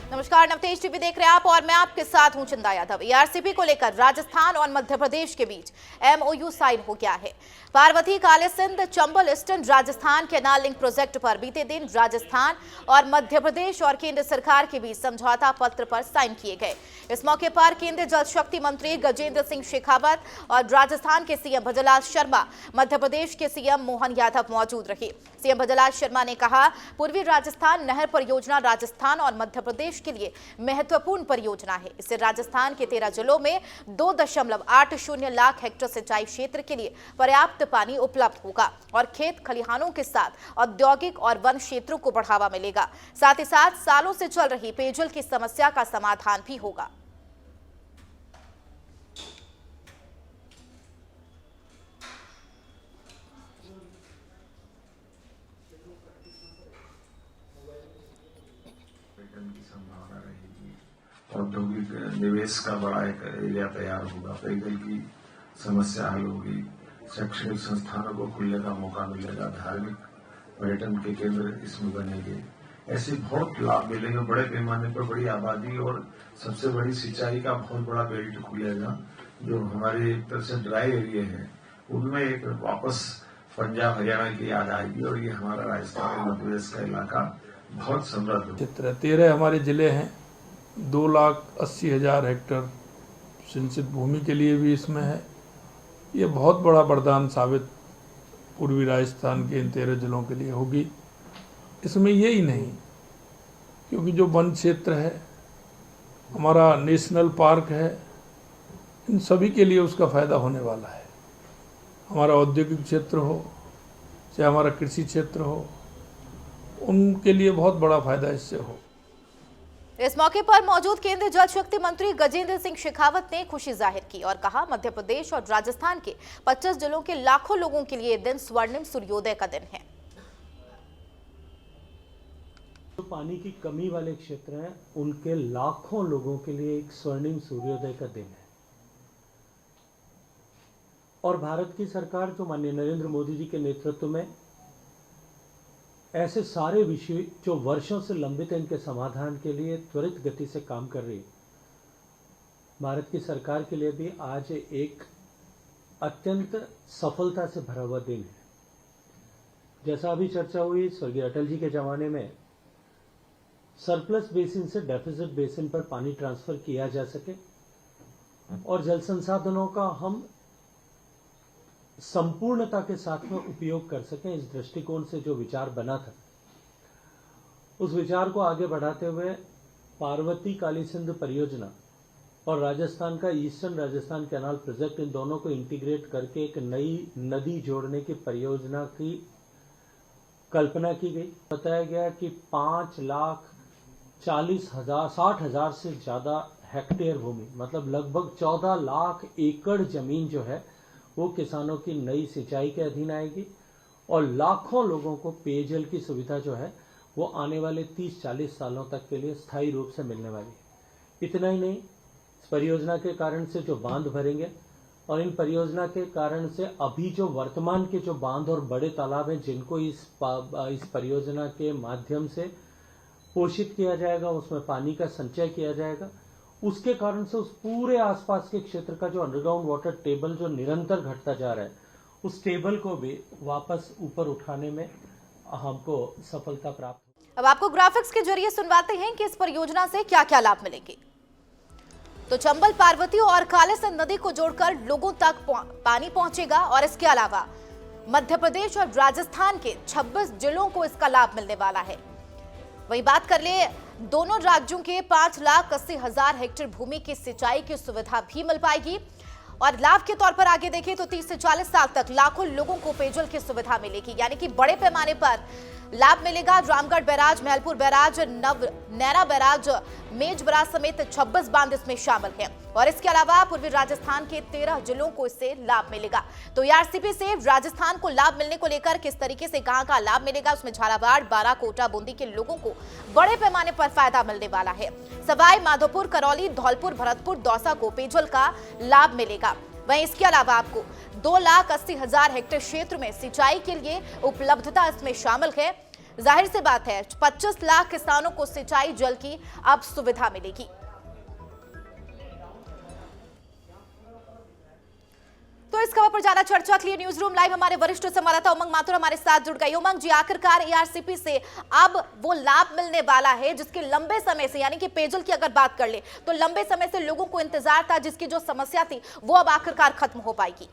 नमस्कार, नवतेज टीवी देख रहे हैं आप और मैं आपके साथ हूं चंदा यादव। ईआरसीपी को लेकर राजस्थान और मध्य प्रदेश के बीच एमओयू साइन हो गया है। Parvati Kalisindh Chambal eastern Rajasthan canal link project पर बीते दिन राजस्थान और मध्य प्रदेश और केंद्र सरकार के बीच समझौता पत्र पर साइन किए गए। इस मौके पर केंद्रीय जल शक्ति मंत्री गजेंद्र सिंह शेखावत और राजस्थान के सीएम भजनलाल शर्मा, मध्य प्रदेश के सीएम मोहन यादव मौजूद रहे। सीएम भजनलाल शर्मा ने कहा, पूर्वी राजस्थान नहर परियोजना राजस्थान और मध्य प्रदेश के लिए महत्वपूर्ण परियोजना है। इससे राजस्थान के 13 जिलों में 2.80 लाख हेक्टेयर सिंचाई क्षेत्र के लिए पर्याप्त पानी उपलब्ध होगा और खेत खलिहानों के साथ औद्योगिक और वन क्षेत्रों को बढ़ावा मिलेगा। साथ ही साथ सालों से चल रही पेयजल की समस्या का समाधान भी होगा। की संभावना रहेगी। औद्योगिक निवेश का बड़ा एक एरिया तैयार होगा, पेयजल की समस्या हल होगी, शैक्षणिक संस्थानों को खुलने का मौका मिलेगा, धार्मिक पर्यटन के केंद्र इसमें बनेंगे। ऐसे बहुत लाभ मिलेंगे, बड़े पैमाने पर बड़ी आबादी और सबसे बड़ी सिंचाई का बहुत बड़ा बेल्ट खुलेगा। जो हमारे एक तरह से ड्राई एरिया है उनमें एक वापस पंजाब हरियाणा की याद आएगी और ये हमारा राजस्थान मध्य प्रदेश का इलाका बहुत समृद्ध क्षेत्र 13 हमारे जिले हैं। 2,80,000 हेक्टेयर सिंचित भूमि के लिए भी इसमें है। ये बहुत बड़ा वरदान साबित पूर्वी राजस्थान के इन 13 जिलों के लिए होगी। इसमें यही नहीं, क्योंकि जो वन क्षेत्र है, हमारा नेशनल पार्क है, इन सभी के लिए उसका फायदा होने वाला है। हमारा औद्योगिक क्षेत्र हो चाहे हमारा कृषि क्षेत्र हो, उनके लिए बहुत बड़ा फायदा इससे हो। इस मौके पर मौजूद केंद्रीय जल शक्ति मंत्री गजेंद्र सिंह शेखावत ने खुशी जाहिर की और कहा, मध्य प्रदेश और राजस्थान के 25 जिलों के लाखों लोगों के लिए दिन स्वर्णिम सूर्योदय का दिन है। जो पानी की कमी वाले क्षेत्र हैं, उनके लाखों लोगों के लिए एक स्वर्णिम सूर्योदय का दिन है। और भारत की सरकार जो माननीय नरेंद्र मोदी जी के नेतृत्व में ऐसे सारे विषय जो वर्षों से लंबित हैं, इनके समाधान के लिए त्वरित गति से काम कर रही है। भारत की सरकार के लिए भी आज एक अत्यंत सफलता से भरा हुआ दिन है। जैसा अभी चर्चा हुई, स्वर्गीय अटल जी के जमाने में सरप्लस बेसिन से डेफिसिट बेसिन पर पानी ट्रांसफर किया जा सके और जल संसाधनों का हम संपूर्णता के साथ में उपयोग कर सकें, इस दृष्टिकोण से जो विचार बना था, उस विचार को आगे बढ़ाते हुए पार्वती कालीसिंध परियोजना और राजस्थान का ईस्टर्न राजस्थान कैनाल प्रोजेक्ट, इन दोनों को इंटीग्रेट करके एक नई नदी जोड़ने की परियोजना की कल्पना की गई। बताया गया कि 5,40,000 से ज्यादा हेक्टेयर भूमि, मतलब लगभग 14 लाख एकड़ जमीन जो है वो किसानों की नई सिंचाई के अधीन आएगी और लाखों लोगों को पेयजल की सुविधा जो है वो आने वाले 30-40 सालों तक के लिए स्थायी रूप से मिलने वाली है। इतना ही नहीं, इस परियोजना के कारण से जो बांध भरेंगे और इन परियोजना के कारण से अभी जो वर्तमान के जो बांध और बड़े तालाब हैं, जिनको इस परियोजना के माध्यम से पोषित किया जाएगा, उसमें पानी का संचय किया जाएगा, उसके कारण से उस पूरे आसपास के क्षेत्र का जो अंडरग्राउंड वाटर टेबल जो निरंतर घटता जा रहा है, उस टेबल को भी वापस ऊपर उठाने में हमको सफलता प्राप्त हो। अब आपको ग्राफिक्स के जरिए सुनवाते हैं कि इस परियोजना से क्या क्या लाभ मिलेंगे। तो चंबल, पार्वती और कालीसिंध नदी को जोड़कर लोगों तक पानी पहुंचेगा और इसके अलावा मध्य प्रदेश और राजस्थान के 26 जिलों को इसका लाभ मिलने वाला है। वही बात कर ले, दोनों राज्यों के 5,80,000 हेक्टेयर भूमि की सिंचाई की सुविधा भी मिल पाएगी और लाभ के तौर पर आगे देखें तो 30 से 40 साल तक लाखों लोगों को पेयजल की सुविधा मिलेगी, यानी कि बड़े पैमाने पर लाभ मिलेगा। रामगढ़ बैराज, महलपुर बैराज, नैना बैराज, मेज बैराज समेत 26 बांध इसमें शामिल हैं और इसके अलावा पूर्वी राजस्थान के 13 जिलों को इससे लाभ मिलेगा। तो ईआरसीपी से राजस्थान को लाभ मिलने को लेकर किस तरीके से कहां लाभ मिलेगा, उसमें झालावाड़, बारां, कोटा, बूंदी के लोगों को बड़े पैमाने पर फायदा मिलने वाला है। सवाई माधोपुर, करौली, धौलपुर, भरतपुर, दौसा को पेयजल का लाभ मिलेगा। वहीं इसके अलावा आपको 2,80,000 हेक्टेयर क्षेत्र में सिंचाई के लिए उपलब्धता इसमें शामिल है। जाहिर सी बात है 25 लाख किसानों को सिंचाई जल की अब सुविधा मिलेगी। तो इस खबर पर ज्यादा चर्चा के लिए न्यूज रूम लाइव हमारे वरिष्ठ संवाददाता उमंग माथुर हमारे साथ जुड़ गए। उमंग जी, आखिरकार एआरसीपी से अब वो लाभ मिलने वाला है जिसके लंबे समय से, यानी कि पेयजल की अगर बात कर ले तो लंबे समय से लोगों को इंतजार था, जिसकी जो समस्या थी वो अब आखिरकार खत्म हो पाएगी।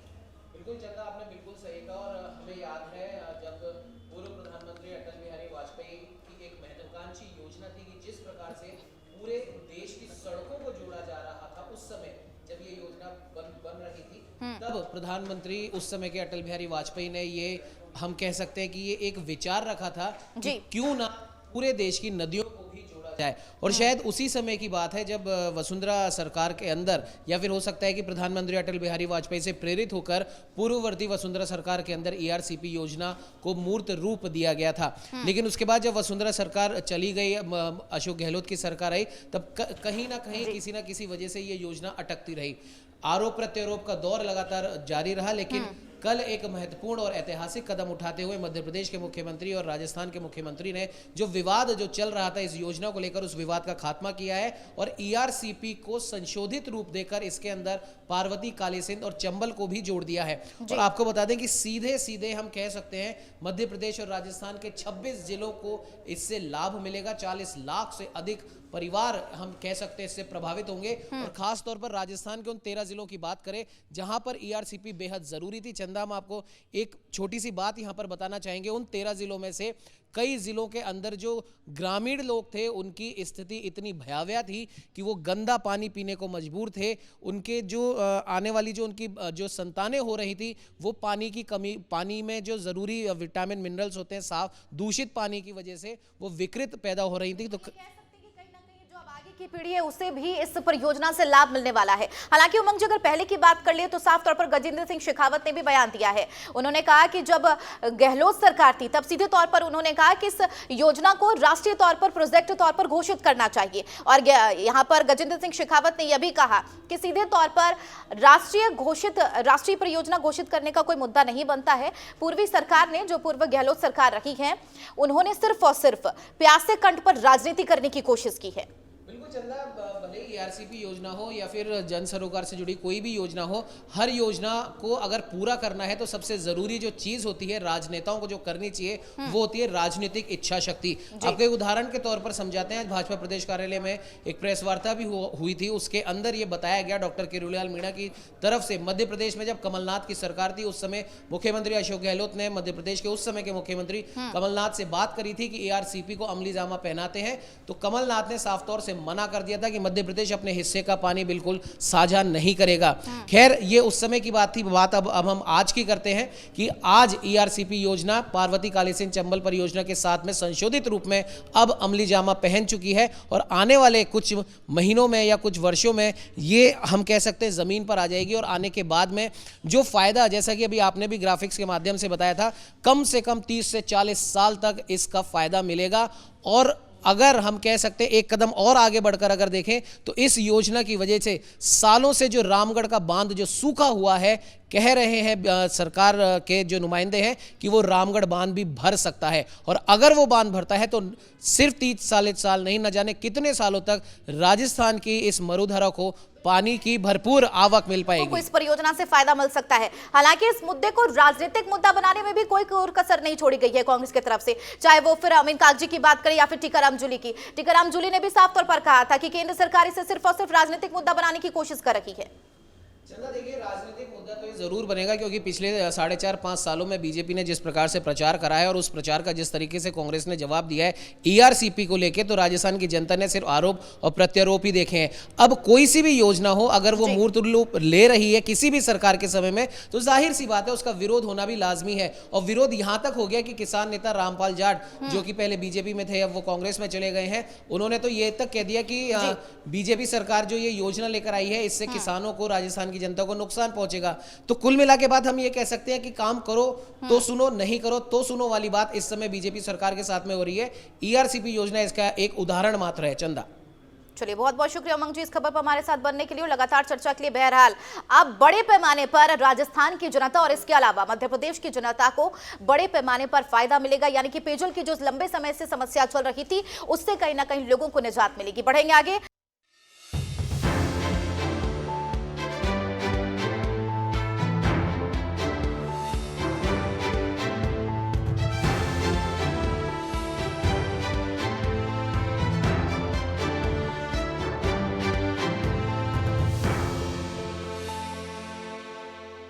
बिल्कुल चंदा, आपने बिल्कुल सही कहा और हमें याद है जब पूर्व प्रधानमंत्री अटल बिहारी वाजपेयी की एक महत्वाकांक्षी योजना थी कि जिस प्रकार से पूरे देश की सड़कों को जोड़ा जा रहा था, उस समय जब ये योजना बन रही थी तब प्रधानमंत्री उस समय के अटल बिहारी वाजपेयी ने ये, हम कह सकते हैं कि ये एक विचार रखा था कि क्यों ना पूरे देश की नदियों को भी जोड़ा जाए। और शायद उसी समय की बात है जब वसुंधरा सरकार के अंदर, या फिर हो सकता है कि प्रधानमंत्री अटल बिहारी वाजपेयी से प्रेरित होकर पूर्ववर्ती वसुंधरा सरकार के अंदर एआरसीपी योजना को मूर्त रूप दिया गया था। लेकिन उसके बाद जब वसुंधरा सरकार चली गई, अशोक गहलोत की सरकार आई, तब कहीं ना कहीं किसी ना किसी वजह से ये योजना अटकती रही। आरोप प्रत्यारोप का दौर लगातार जारी रहा, लेकिन कल एक महत्वपूर्ण और ऐतिहासिक कदम उठाते हुए मध्य प्रदेश के मुख्यमंत्री और राजस्थान के मुख्यमंत्री ने जो विवाद जो चल रहा था इस योजना को लेकर, उस विवाद का खात्मा किया है और ईआरसीपी को संशोधित रूप देकर इसके अंदर पार्वती, कालीसिंध और चंबल को भी जोड़ दिया है। और आपको बता दें कि सीधे सीधे हम कह सकते हैं मध्य प्रदेश और राजस्थान के 26 जिलों को इससे लाभ मिलेगा। 40 लाख से अधिक परिवार हम कह सकते हैं इससे प्रभावित होंगे। और खास तौर पर राजस्थान के उन 13 जिलों की बात करें जहां पर ईआरसीपी बेहद जरूरी थी। चंदा, हम आपको एक छोटी सी बात यहां पर बताना चाहेंगे। उन 13 जिलों में से कई जिलों के अंदर जो ग्रामीण लोग थे उनकी स्थिति इतनी भयावह थी कि वो गंदा पानी पीने को मजबूर थे। उनके जो आने वाली जो उनकी जो संतानें हो रही थी वो पानी की कमी, पानी में जो ज़रूरी विटामिन मिनरल्स होते हैं साफ दूषित पानी की वजह से वो विकृत पैदा हो रही थी। तो की पीढ़ी है उसे भी इस परियोजना से लाभ मिलने वाला है। हालांकि उमंग जी, अगर पहले की बात कर ले तो साफ तौर पर गजेंद्र सिंह शेखावत ने भी बयान दिया है। उन्होंने कहा कि जब गहलोत सरकार थी तब सीधे तौर पर उन्होंने कहा कि इस योजना को राष्ट्रीय तौर पर, प्रोजेक्ट तौर पर घोषित करना चाहिए। और यहां पर गजेंद्र सिंह शेखावत ने यह भी कहा कि सीधे तौर पर राष्ट्रीय परियोजना घोषित करने का कोई मुद्दा नहीं बनता है। पूर्वी सरकार ने, जो पूर्व गहलोत सरकार रही है, उन्होंने सिर्फ और सिर्फ प्यासे कंठ पर राजनीति करने की कोशिश की है। बिल्कुल चंदा, भले ही ईआरसीपी योजना हो या फिर जन सरोकार से जुड़ी कोई भी योजना हो, हर योजना को अगर पूरा करना है तो सबसे जरूरी जो चीज होती है राजनेताओं को जो करनी चाहिए वो होती है राजनीतिक इच्छा शक्ति। आपको एक उदाहरण के तौर पर समझाते हैं। आज भाजपा प्रदेश कार्यालय में एक प्रेस वार्ता भी हुई थी, उसके अंदर ये बताया गया डॉक्टर किरोड़ीलाल मीणा की तरफ से, मध्य प्रदेश में जब कमलनाथ की सरकार थी उस समय मुख्यमंत्री अशोक गहलोत ने मध्य प्रदेश के उस समय के मुख्यमंत्री कमलनाथ से बात करी थी कि एआरसीपी को अमली जामा पहनाते हैं, तो कमलनाथ ने साफ तौर से मना कर दिया था कि मध्य प्रदेश अपने हिस्से का पानी बिल्कुल साझा नहीं करेगा। खैर, ये उस समय की बात थी। बात अब हम आज की करते हैं कि आज ईआरसीपी योजना पार्वती, कालीसिंध, चंबल परियोजना के साथ में संशोधित रूप में अब अमली जामा पहन चुकी है और आने वाले कुछ महीनों में या कुछ वर्षों में ये हम कह सकते हैं जमीन पर आ जाएगी। और आने के बाद में जो फायदा, जैसा कि अभी आपने भी ग्राफिक्स के माध्यम से बताया था, कम से कम 30 से 40 साल तक इसका फायदा मिलेगा। और अगर हम कह सकते हैं एक कदम और आगे बढ़कर अगर देखें तो इस योजना की वजह से सालों से जो रामगढ़ का बांध जो सूखा हुआ है, कह रहे हैं सरकार के जो नुमाइंदे हैं कि वो रामगढ़ बांध भी भर सकता है। और अगर वो बांध भरता है तो सिर्फ 30 साल नहीं, न जाने कितने सालों तक राजस्थान की इस मरुधरा को पानी की भरपूर आवक मिल पाएगी। इस परियोजना से फायदा मिल सकता है। हालांकि इस मुद्दे को राजनीतिक मुद्दा बनाने में भी कोई कसर नहीं छोड़ी गई है कांग्रेस की तरफ से, चाहे वो फिर अमीन कागजी की बात करें या फिर टीकाराम जूली की। टीकाराम जूली ने भी साफ तौर पर कहा था कि केंद्र सरकार इसे सिर्फ और सिर्फ राजनीतिक मुद्दा बनाने की कोशिश कर रही है। चंदा, देखिए, राजनीतिक मुद्दा तो ये जरूर बनेगा क्योंकि पिछले 4.5-5 सालों में बीजेपी ने जिस प्रकार से प्रचार करा है और उस प्रचार का जिस तरीके से कांग्रेस ने जवाब दिया है ईआरसीपी को लेकर, तो राजस्थान की जनता ने सिर्फ आरोप और प्रत्यारोप ही देखे हैं। अब कोई सी भी योजना हो, अगर वो मूर्त रूप ले रही है किसी भी सरकार के समय में, तो जाहिर सी बात है उसका विरोध होना भी लाजमी है। और विरोध यहां तक हो गया कि किसान नेता रामपाल जाट, जो कि पहले बीजेपी में थे, अब वो कांग्रेस में चले गए हैं, उन्होंने तो ये तक कह दिया कि बीजेपी सरकार जो ये योजना लेकर आई है इससे किसानों को, राजस्थान की जनता को नुकसान पहुंचेगा। तो कुल मिला के बाद हम ये कह सकते हैं कि काम करो तो सुनो, नहीं करो तो सुनो वाली बात इस समय बीजेपी सरकार के साथ में हो रही है। ईआरसीपी योजना इसका एक उदाहरण मात्र है। चंदा, चलिए, बहुत बहुत शुक्रिया उमंग जी इस खबर पर हमारे साथ बनने के लिए और लगातार चर्चा के लिए। बहरहाल अब बड़े पैमाने पर राजस्थान की जनता और इसके अलावा मध्य प्रदेश की जनता को बड़े पैमाने पर फायदा मिलेगा, यानी कि पेयजल की जो लंबे समय से समस्या चल रही थी उससे कहीं ना कहीं लोगों को निजात मिलेगी। बढ़ेंगे आगे।